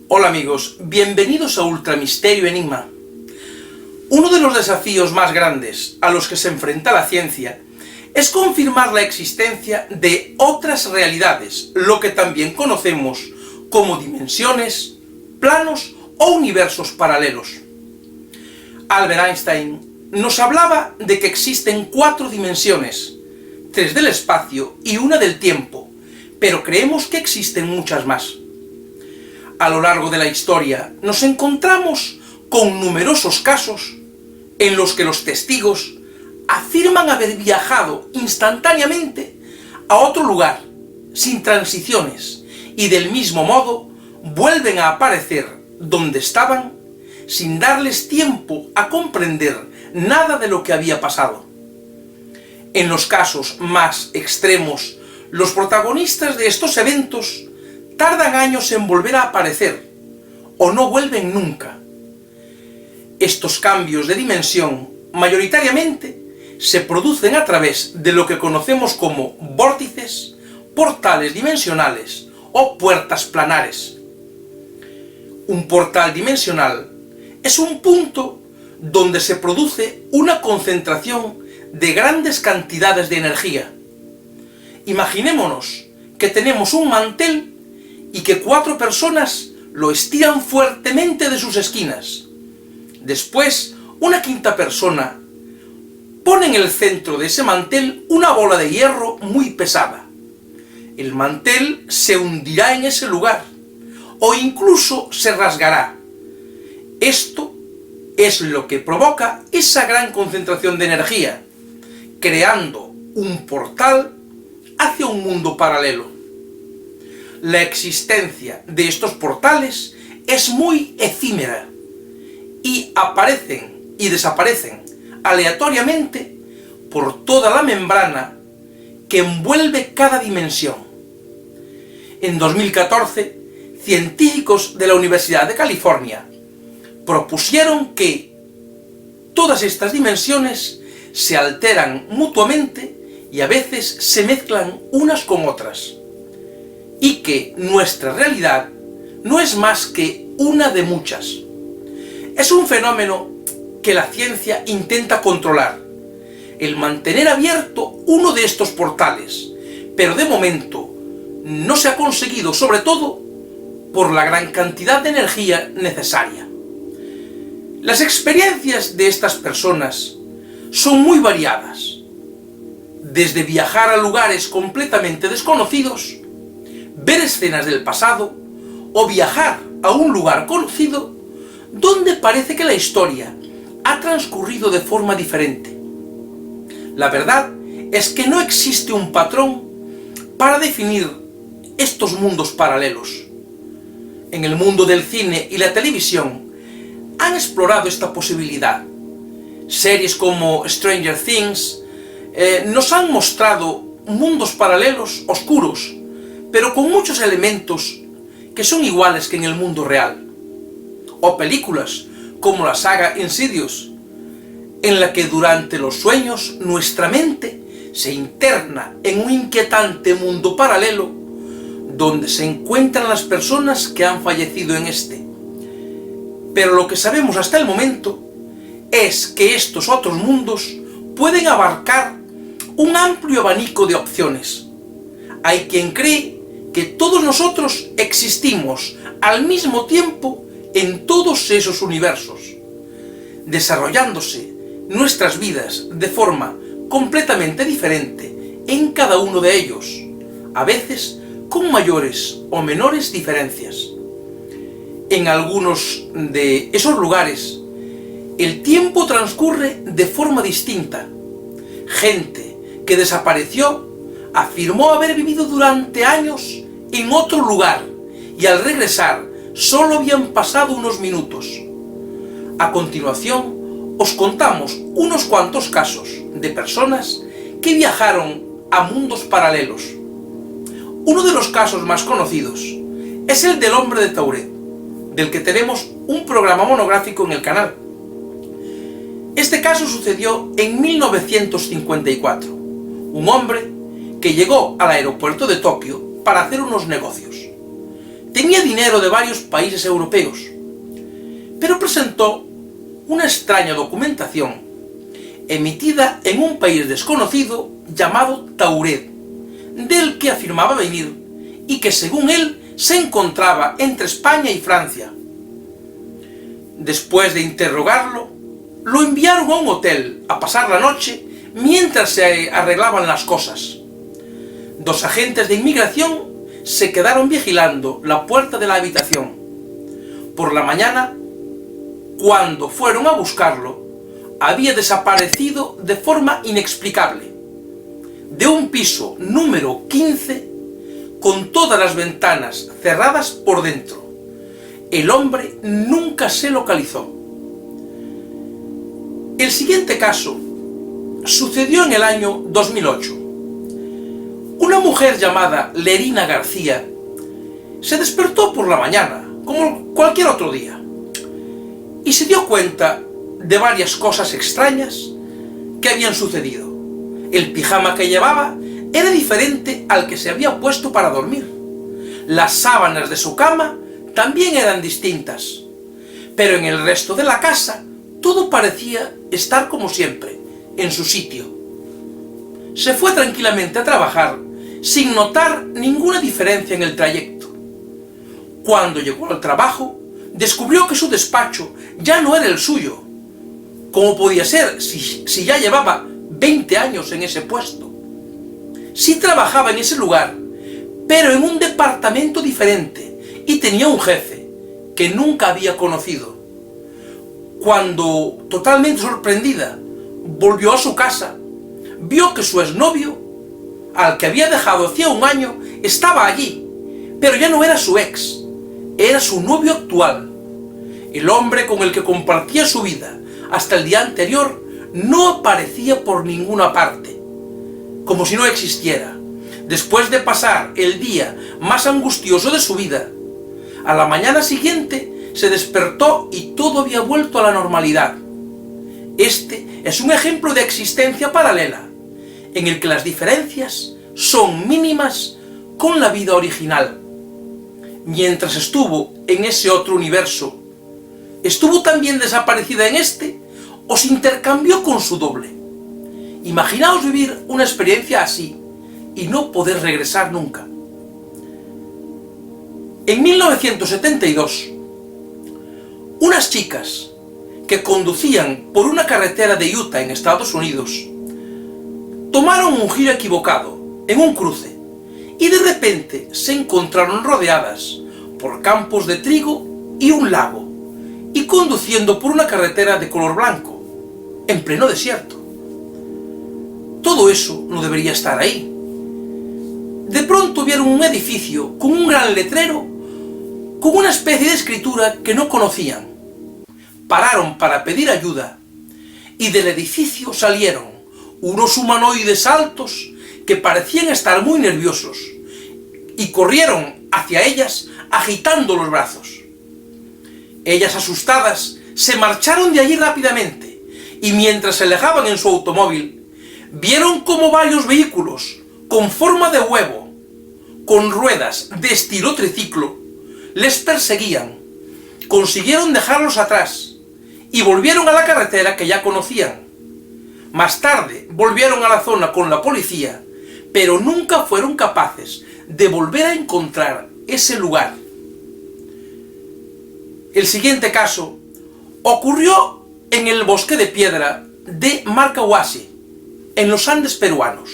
Hola amigos, bienvenidos a Ultra Misterio Enigma. Uno de los desafíos más grandes a los que se enfrenta la ciencia es confirmar la existencia de otras realidades, lo que también conocemos como dimensiones, planos o universos paralelos. Albert Einstein nos hablaba de que existen 4 dimensiones, 3 del espacio y 1 del tiempo, pero creemos que existen muchas más. A lo largo de la historia nos encontramos con numerosos casos en los que los testigos afirman haber viajado instantáneamente a otro lugar, sin transiciones, y del mismo modo vuelven a aparecer donde estaban sin darles tiempo a comprender nada de lo que había pasado. En los casos más extremos, los protagonistas de estos eventos tardan años en volver a aparecer, o no vuelven nunca. Estos cambios de dimensión, mayoritariamente, se producen a través de lo que conocemos como vórtices, portales dimensionales o puertas planares. Un portal dimensional es un punto donde se produce una concentración de grandes cantidades de energía. Imaginémonos que tenemos un mantel y que 4 personas lo estiran fuertemente de sus esquinas. Después, una quinta persona pone en el centro de ese mantel una bola de hierro muy pesada. El mantel se hundirá en ese lugar, o incluso se rasgará. Esto es lo que provoca esa gran concentración de energía, creando un portal hacia un mundo paralelo. La existencia de estos portales es muy efímera y aparecen y desaparecen aleatoriamente por toda la membrana que envuelve cada dimensión. En 2014, científicos de la Universidad de California propusieron que todas estas dimensiones se alteran mutuamente y a veces se mezclan unas con otras, y que nuestra realidad no es más que una de muchas. Es un fenómeno que la ciencia intenta controlar, el mantener abierto uno de estos portales, pero de momento no se ha conseguido, sobre todo por la gran cantidad de energía necesaria. Las experiencias de estas personas son muy variadas, desde viajar a lugares completamente desconocidos, ver escenas del pasado, o viajar a un lugar conocido donde parece que la historia ha transcurrido de forma diferente. La verdad es que no existe un patrón para definir estos mundos paralelos. En el mundo del cine y la televisión han explorado esta posibilidad. Series como Stranger Things nos han mostrado mundos paralelos oscuros, pero con muchos elementos que son iguales que en el mundo real. O películas como la saga Insidious, en la que durante los sueños nuestra mente se interna en un inquietante mundo paralelo donde se encuentran las personas que han fallecido en este. Pero lo que sabemos hasta el momento es que estos otros mundos pueden abarcar un amplio abanico de opciones. Hay quien cree que todos nosotros existimos al mismo tiempo en todos esos universos, desarrollándose nuestras vidas de forma completamente diferente en cada uno de ellos, a veces con mayores o menores diferencias. En algunos de esos lugares, el tiempo transcurre de forma distinta. Gente que desapareció afirmó haber vivido durante años en otro lugar y al regresar solo habían pasado unos minutos. A continuación os contamos unos cuantos casos de personas que viajaron a mundos paralelos. Uno de los casos más conocidos es el del hombre de Tauret, del que tenemos un programa monográfico en el canal. Este caso sucedió en 1954. Un hombre que llegó al aeropuerto de Tokio para hacer unos negocios. tenía dinero de varios países europeos, pero presentó una extraña documentación emitida en un país desconocido llamado Tauret, del que afirmaba venir y que según él se encontraba entre España y Francia. Después de interrogarlo, lo enviaron a un hotel a pasar la noche mientras se arreglaban las cosas. 2 agentes de inmigración se quedaron vigilando la puerta de la habitación. Por la mañana, cuando fueron a buscarlo, había desaparecido de forma inexplicable. De un piso número 15, con todas las ventanas cerradas por dentro. El hombre nunca se localizó. El siguiente caso sucedió en el año 2008. Una mujer llamada Lerina García se despertó por la mañana, como cualquier otro día, y se dio cuenta de varias cosas extrañas que habían sucedido. El pijama que llevaba era diferente al que se había puesto para dormir. Las sábanas de su cama también eran distintas, pero en el resto de la casa todo parecía estar como siempre, en su sitio. Se fue tranquilamente a trabajar sin notar ninguna diferencia en el trayecto. Cuando llegó al trabajo, descubrió que su despacho ya no era el suyo. ¿Cómo podía ser si ya llevaba 20 años en ese puesto? Sí trabajaba en ese lugar, pero en un departamento diferente, y tenía un jefe que nunca había conocido. Cuando, totalmente sorprendida, volvió a su casa, vio que su exnovio, al que había dejado hacía un año, estaba allí, pero ya no era su ex, era su novio actual. El hombre con el que compartía su vida hasta el día anterior no aparecía por ninguna parte, como si no existiera. Después de pasar el día más angustioso de su vida, a la mañana siguiente se despertó y todo había vuelto a la normalidad. Este es un ejemplo de existencia paralela, en el que las diferencias son mínimas con la vida original. Mientras estuvo en ese otro universo, ¿estuvo también desaparecida en este o se intercambió con su doble? Imaginaos vivir una experiencia así y no poder regresar nunca. En 1972, unas chicas que conducían por una carretera de Utah en Estados Unidos tomaron un giro equivocado en un cruce y de repente se encontraron rodeadas por campos de trigo y un lago, y conduciendo por una carretera de color blanco, en pleno desierto. Todo eso no debería estar ahí. De pronto vieron un edificio con un gran letrero, con una especie de escritura que no conocían. Pararon para pedir ayuda, y del edificio salieron unos humanoides altos que parecían estar muy nerviosos, y corrieron hacia ellas agitando los brazos. Ellas, asustadas, se marcharon de allí rápidamente, y mientras se alejaban en su automóvil, vieron como varios vehículos con forma de huevo, con ruedas de estilo triciclo, les perseguían. Consiguieron dejarlos atrás y volvieron a la carretera que ya conocían. Más tarde volvieron a la zona con la policía, pero nunca fueron capaces de volver a encontrar ese lugar. El siguiente caso ocurrió en el bosque de piedra de Marcahuasi, en los Andes peruanos.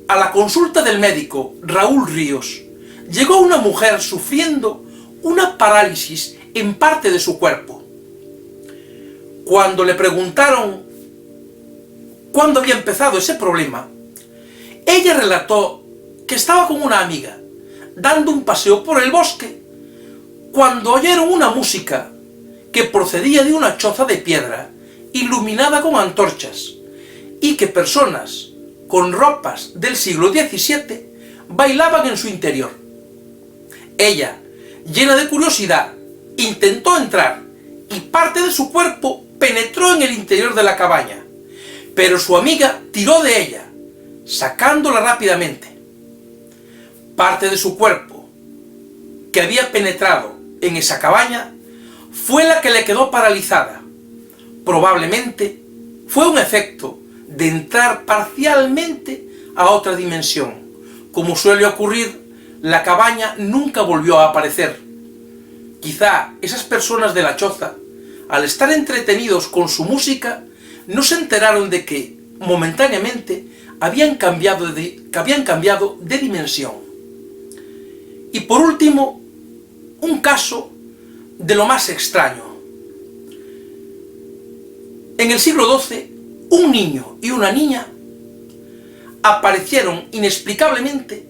A la consulta del médico Raúl Ríos, llegó una mujer sufriendo una parálisis en parte de su cuerpo. Cuando le preguntaron cuándo había empezado ese problema, ella relató que estaba con una amiga, dando un paseo por el bosque, cuando oyeron una música que procedía de una choza de piedra iluminada con antorchas, y que personas con ropas del siglo XVII bailaban en su interior. Ella, llena de curiosidad, intentó entrar y parte de su cuerpo penetró en el interior de la cabaña, pero su amiga tiró de ella, sacándola rápidamente. Parte de su cuerpo, que había penetrado en esa cabaña fue la que le quedó paralizada. Probablemente fue un efecto de entrar parcialmente a otra dimensión. Como suele ocurrir, la cabaña nunca volvió a aparecer. Quizá esas personas de la choza, al estar entretenidos con su música, no se enteraron de que, momentáneamente, habían cambiado de dimensión. Y por último, un caso de lo más extraño. En el siglo XII, un niño y una niña aparecieron inexplicablemente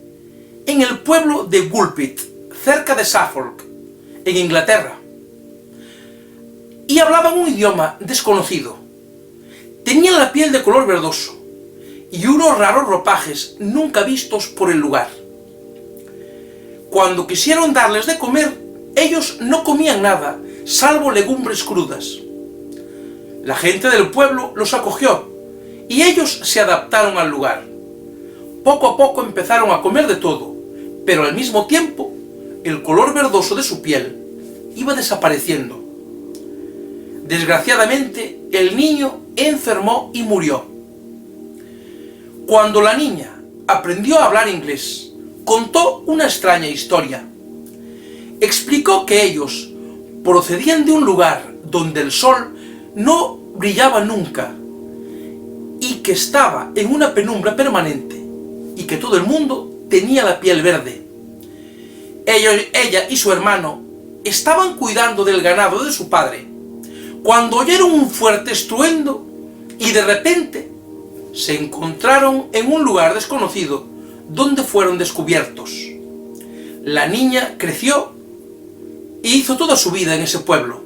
en el pueblo de Woolpit, cerca de Suffolk, en Inglaterra, y hablaban un idioma desconocido. Tenían la piel de color verdoso y unos raros ropajes nunca vistos por el lugar. Cuando quisieron darles de comer, ellos no comían nada, salvo legumbres crudas. La gente del pueblo los acogió y ellos se adaptaron al lugar. Poco a poco empezaron a comer de todo, pero al mismo tiempo el color verdoso de su piel iba desapareciendo. Desgraciadamente, el niño enfermó y murió. Cuando la niña aprendió a hablar inglés, contó una extraña historia. Explicó que ellos procedían de un lugar donde el sol no brillaba nunca y que estaba en una penumbra permanente y que todo el mundo tenía la piel verde. Ella y su hermano estaban cuidando del ganado de su padre cuando oyeron un fuerte estruendo y de repente se encontraron en un lugar desconocido donde fueron descubiertos. La niña creció y hizo toda su vida en ese pueblo.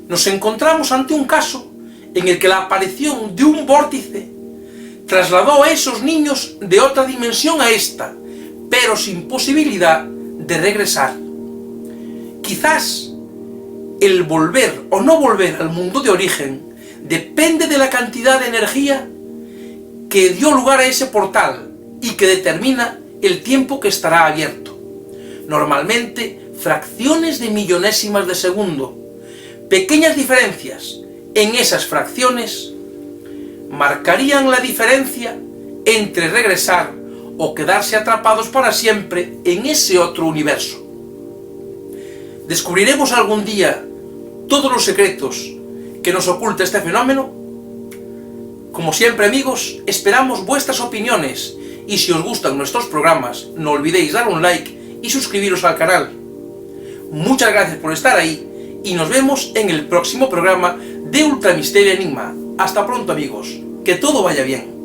Nos encontramos ante un caso en el que la aparición de un vórtice trasladó a esos niños de otra dimensión a esta, pero sin posibilidad de regresar. Quizás el volver o no volver al mundo de origen depende de la cantidad de energía que dio lugar a ese portal y que determina el tiempo que estará abierto. Normalmente, fracciones de millonésimas de segundo. Pequeñas diferencias en esas fracciones marcarían la diferencia entre regresar o quedarse atrapados para siempre en ese otro universo. ¿Descubriremos algún día todos los secretos que nos oculta este fenómeno? Como siempre, amigos, esperamos vuestras opiniones y si os gustan nuestros programas, no olvidéis dar un like y suscribiros al canal. Muchas gracias por estar ahí y nos vemos en el próximo programa de Ultramisterio Enigma. Hasta pronto, amigos. Que todo vaya bien.